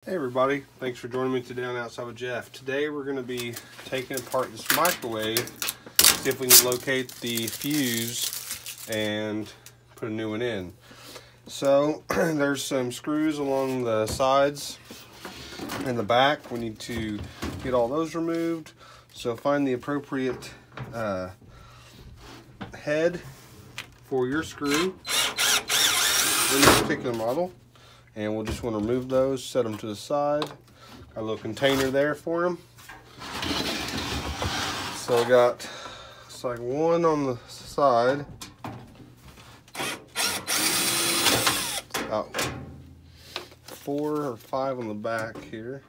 Hey everybody, thanks for joining me today on Outside with Jeff. Today we're going to be taking apart this microwave, see if we can locate the fuse and put a new one in. So there's some screws along the sides and the back. We need to get all those removed. So find the appropriate head for your screw in this particular model. And we'll just want to remove those, set them to the side. Got a little container there for them. So I got, it's like one on the side. It's about 4 or 5 on the back here.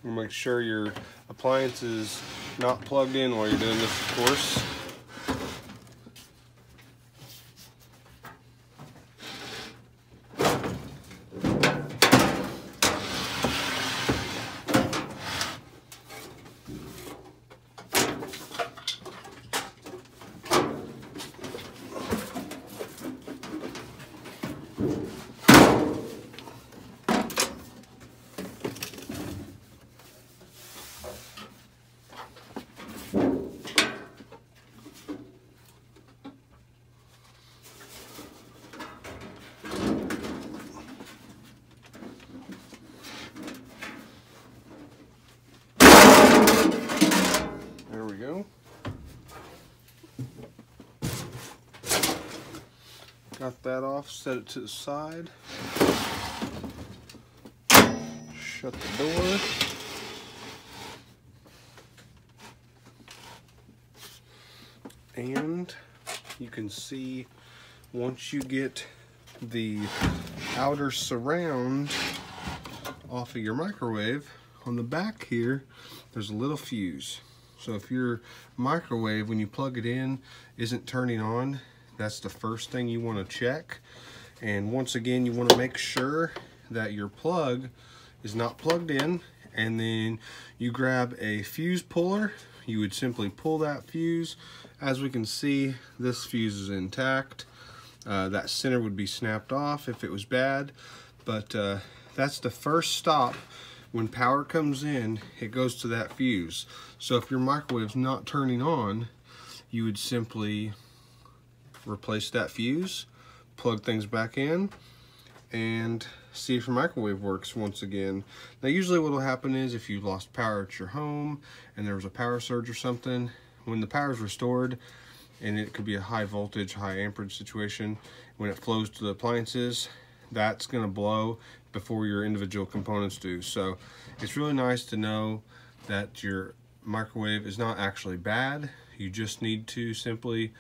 Make sure your appliance is not plugged in while you're doing this, of course. There we go. Got that off, set it to the side. Shut the door. And you can see once you get the outer surround off of your microwave, on the back here, there's a little fuse. So if your microwave, when you plug it in, isn't turning on, that's the first thing you want to check. And once again, you want to make sure that your plug is not plugged in, and then you grab a fuse puller. You would simply pull that fuse. As we can see, this fuse is intact. That center would be snapped off if it was bad, but that's the first stop. When power comes in, it goes to that fuse. So if your microwave's not turning on, you would simply replace that fuse, plug things back in, and see if your microwave works once again. Now usually what will happen is if you lost power at your home and there was a power surge or something, when the power is restored, and it could be a high voltage, high amperage situation, when it flows to the appliances, that's going to blow before your individual components do. So it's really nice to know that your microwave is not actually bad. You just need to simply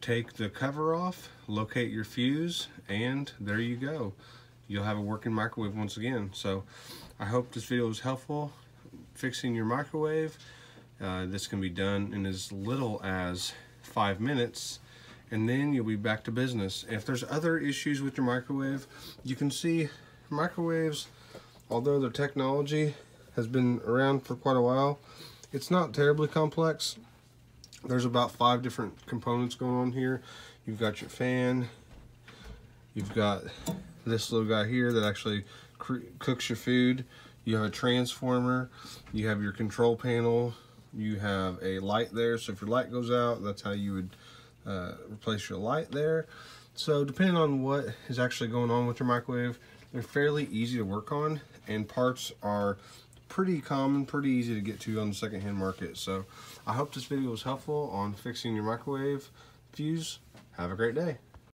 take the cover off, locate your fuse, and there you go. You'll have a working microwave once again. So I hope this video was helpful fixing your microwave. This can be done in as little as 5 minutes, and then you'll be back to business. If there's other issues with your microwave, you can see microwaves, although their technology has been around for quite a while, it's not terribly complex. There's about 5 different components going on here. You've got your fan, you've got this little guy here that actually cooks your food, you have a transformer, you have your control panel, you have a light there, so if your light goes out, that's how you would replace your light there. So depending on what is actually going on with your microwave, they're fairly easy to work on, and parts are pretty common, pretty easy to get to on the secondhand market. So I hope this video was helpful on fixing your microwave fuse. Have a great day.